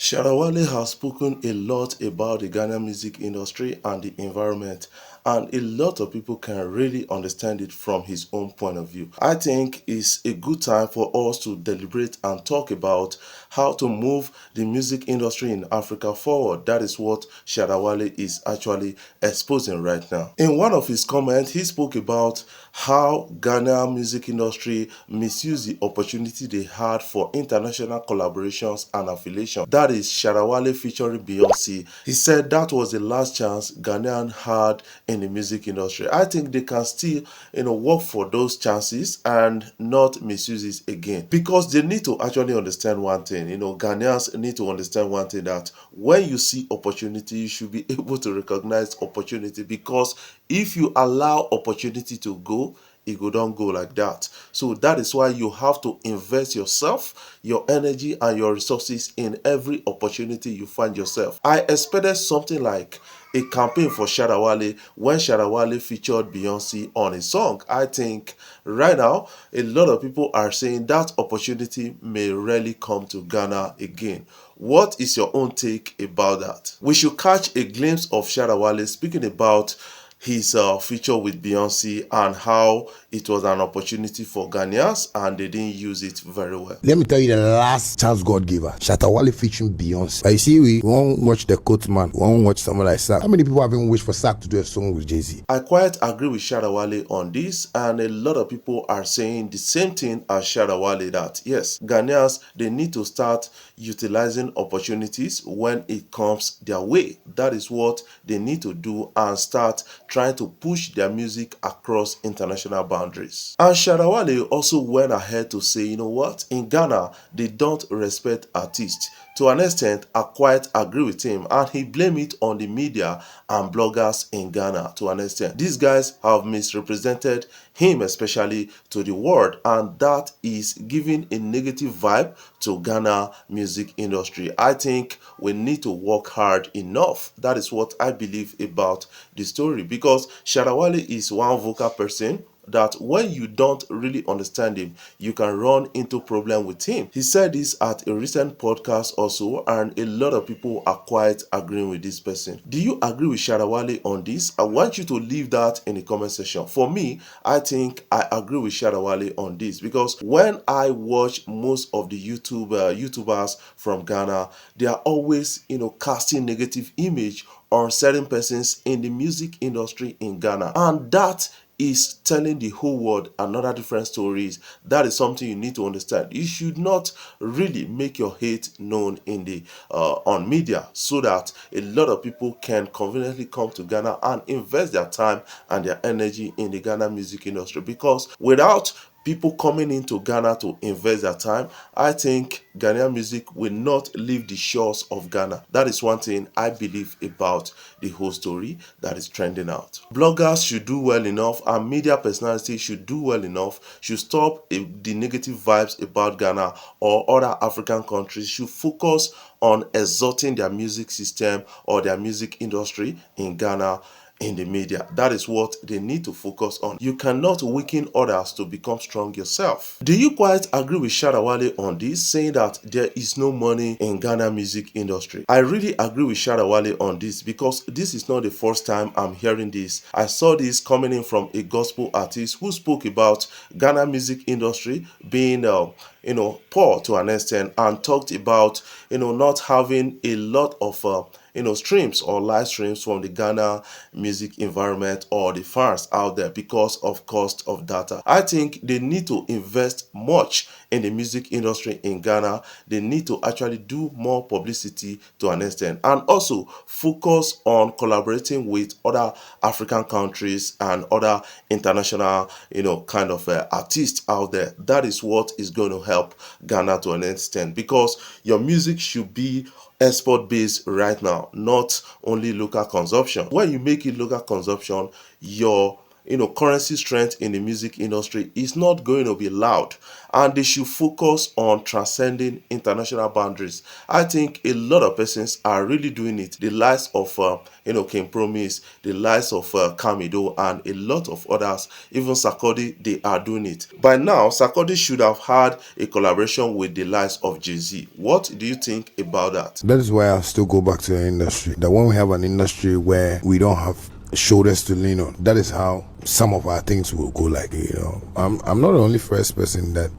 Shatta Wale has spoken a lot about the Ghana music industry and the environment, and a lot of people can really understand it from his own point of view. I think it's a good time for us to deliberate and talk about how to move the music industry in Africa forward. That is what Shatta Wale is actually exposing right now. In one of his comments, he spoke about how Ghana music industry misused the opportunity they had for international collaborations and affiliation. That is Shatta Wale featuring Beyonce. He said that was the last chance Ghanaian had in the music industry. I think they can still, work for those chances and not misuse it again, because they need to actually understand one thing. Ghanaians need to understand one thing, that when you see opportunity, you should be able to recognize opportunity, because if you allow opportunity to go, it go don't go like that. So that is why you have to invest yourself, your energy, and your resources in every opportunity you find yourself. I expected something like a campaign for Shatta Wale when Shatta Wale featured Beyonce on a song. I think right now a lot of people are saying that opportunity may rarely come to Ghana again. What is your own take about that? We should catch a glimpse of Shatta Wale speaking about his feature with Beyonce and how it was an opportunity for Ghanaians and they didn't use it very well. Let me tell you the last chance God gave her. Shatta Wale featuring Beyonce. But you see, we won't watch the Coat Man. We won't watch someone like Sack. How many people haven't wished for Sack to do a song with Jay-Z? I quite agree with Shatta Wale on this, and a lot of people are saying the same thing as Shatta Wale, that yes, Ghanaians, they need to start utilizing opportunities when it comes their way. That is what they need to do, and start trying to push their music across international boundaries. And Shatta Wale also went ahead to say, you know what, in Ghana, they don't respect artists. To an extent, I quite agree with him, and he blamed it on the media and bloggers in Ghana. To an extent, these guys have misrepresented him, especially to the world, and that is giving a negative vibe to Ghana music industry. I think we need to work hard enough. That is what I believe about the story, because Shatta Wale is one vocal person that when you don't really understand him, you can run into problem with him. He said this at a recent podcast also, and a lot of people are quite agreeing with this person. Do you agree with Shatta Wale on this? I want you to leave that in the comment section. For me, I think I agree with Shatta Wale on this, because when I watch most of the YouTubers from Ghana, they are always, casting negative image on certain persons in the music industry in Ghana, and that is telling the whole world another different stories. That is something you need to understand. You should not really make your hate known in the on media, so that a lot of people can conveniently come to Ghana and invest their time and their energy in the Ghana music industry, because without people coming into Ghana to invest their time, I think Ghanaian music will not leave the shores of Ghana. That is one thing I believe about the whole story that is trending out. Bloggers should do well enough, and media personalities should do well enough, should stop the negative vibes about Ghana or other African countries, should focus on exalting their music system or their music industry in Ghana in the media. That is what they need to focus on. You cannot weaken others to become strong yourself. Do you quite agree with Shatta Wale on this, saying that there is no money in Ghana music industry? I really agree with Shatta Wale on this, because this is not the first time I'm hearing this. I saw this coming in from a gospel artist who spoke about Ghana music industry being poor to an extent, and talked about not having a lot of streams or live streams from the Ghana music environment or the fans out there because of cost of data. I think they need to invest much in the music industry in Ghana. They need to actually do more publicity to an extent, and also focus on collaborating with other African countries and other international kind of artists out there. That is what is going to help Ghana to an extent, because your music should be export based right now, not only local consumption. When you make it local consumption, your currency strength in the music industry is not going to be loud, and they should focus on transcending international boundaries. I think a lot of persons are really doing it. The likes of King Promise, the likes of Kamido, and a lot of others, even Sarkodie, they are doing it. By now, Sarkodie should have had a collaboration with the likes of Jay-Z. What do you think about that? That is why I still go back to the industry. That when we have an industry where we don't have shoulders to lean on, that is how some of our things will go. Like, I'm not the only first person that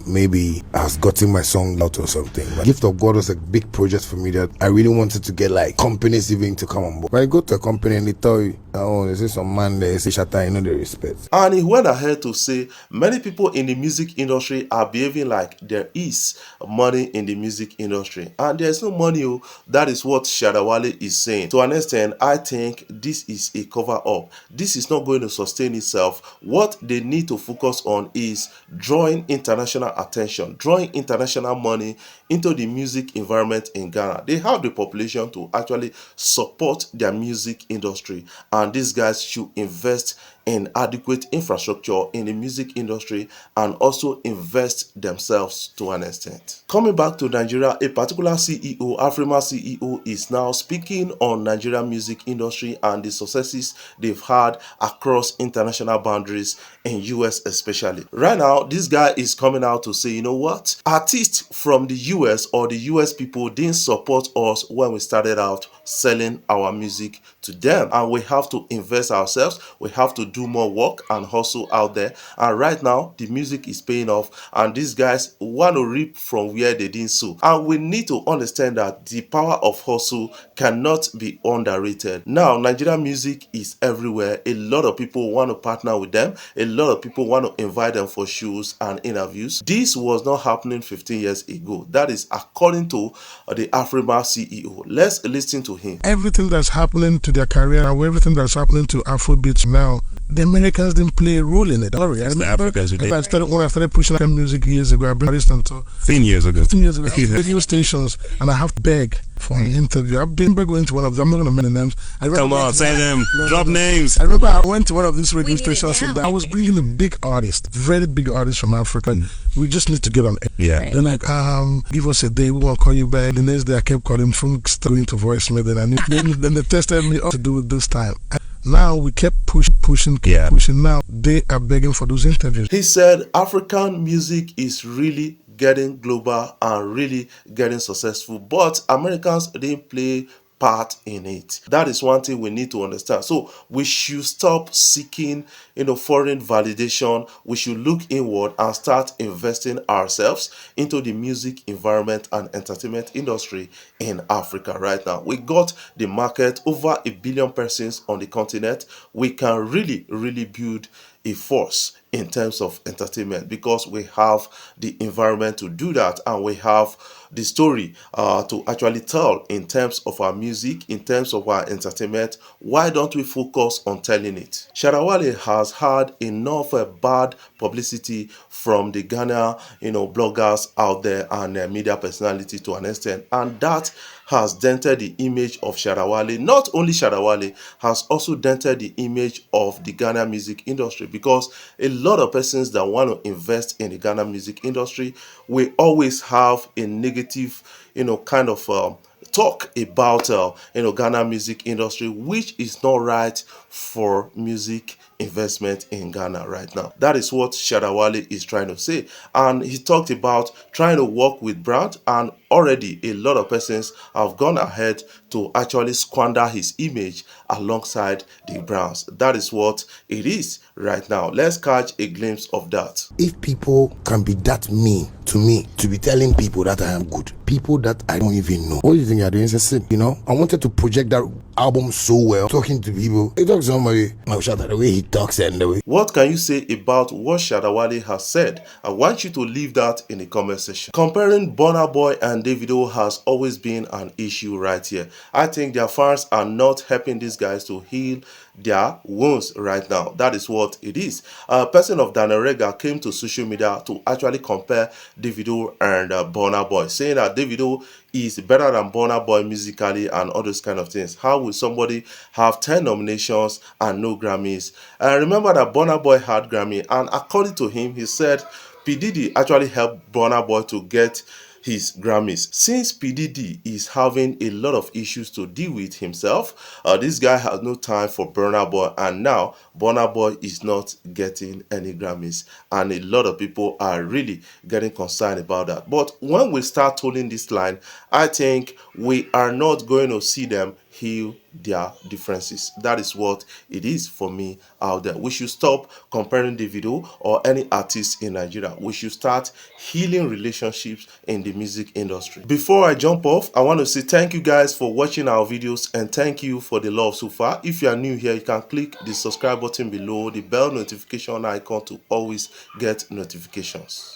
maybe has gotten my song out or something, but Gift of God was a big project for me that I really wanted to get like companies even to come on board. But I go to a company and they tell you, oh, there's some man there, say Shatta, they respect. And he went ahead to say many people in the music industry are behaving like there is money in the music industry, and there's no money. That is what Shatta Wale is saying. To an extent, I think this is a cover up. This is not going to sustain itself. What they need to focus on is drawing international attention, drawing international money into the music environment in Ghana. They have the population to actually support their music industry, and these guys should invest in adequate infrastructure in the music industry and also invest themselves to an extent. Coming back to Nigeria, a particular CEO, Afrima CEO, is now speaking on Nigerian music industry and the successes they've had across international boundaries in US especially. Right now, this guy is coming out to say, you know what? Artists from the US or the US people didn't support us when we started out selling our music to them, and we have to invest ourselves. We have to do more work and hustle out there, and right now the music is paying off, and these guys want to reap from where they didn't sow. And we need to understand that the power of hustle cannot be underrated. Now Nigerian music is everywhere. A lot of people want to partner with them. A lot of people want to invite them for shows and interviews. This was not happening 15 years ago. That is according to the Afrima CEO. Let's listen to him. Everything that's happening to their career, or everything that's happening to Afrobeats now, the Americans didn't play a role in it. Sorry, I remember when I started pushing music years ago. I bring artists 10 years ago. Radio stations, and I have to beg for an interview. I've been going to one of them. I'm not going to mention names. Come on, say them. Drop names. I remember I went to one of these radio stations and I was bringing a big artist, very big artist from Africa. We just need to get on air. Yeah. Right. They're like, give us a day, we won't call you back. The next day I kept calling from going to voicemail. Then they tested me up to do it this time. Now we kept pushing. Now they are begging for those interviews. He said African music is really getting global and really getting successful, but Americans didn't play part in it. That is one thing we need to understand. So we should stop seeking foreign validation. We should look inward and start investing ourselves into the music environment and entertainment industry in Africa right now. We got the market, over 1 billion persons on the continent. We can really build a force in terms of entertainment because we have the environment to do that, and we have the story to actually tell in terms of our music, in terms of our entertainment. Why don't we focus on telling it? Shatta Wale has had enough bad publicity from the Ghana bloggers out there and media personality to an extent, and that has dented the image of Shatta Wale. Not only Shatta Wale, has also dented the image of the Ghana music industry, because a lot of persons that want to invest in the Ghana music industry will always have a negative kind of talk about Ghana music industry, which is not right for music investment in Ghana right now. That is what Shatta Wale is trying to say, and he talked about trying to work with brands, and already a lot of persons have gone ahead to actually squander his image alongside the brands. That is what it is right now. Let's catch a glimpse of that. If people can be that mean to me, to be telling people that I am good, people that I don't even know, what do you think you're doing? I wanted to project that album so well, talking to people. I talk to somebody, I shout at the way he talks and the way. What can you say about what Shatta Wale has said? I want you to leave that in the comment section. Comparing Burna Boy and Davido has always been an issue right here. I think their fans are not helping these guys to heal their wounds right now. That is what it is. A person of Daniel Rega came to social media to actually compare Davido and Burna Boy, saying that Davido is better than Burna Boy musically and all those kind of things? How will somebody have 10 nominations and no Grammys? And remember that Burna Boy had Grammy, and according to him, he said P. Diddy actually helped Burna Boy to get his Grammys. Since P. Diddy is having a lot of issues to deal with himself, this guy has no time for Burna Boy, and now Burna Boy is not getting any Grammys, and a lot of people are really getting concerned about that. But when we start tolling this line, I think we are not going to see them heal their differences. That is what it is for me out there. We should stop comparing Davido or any artist in Nigeria. We should start healing relationships in the music industry. Before I jump off, I want to say thank you guys for watching our videos, and thank you for the love so far. If you are new here, you can click the subscribe button below, the bell notification icon to always get notifications.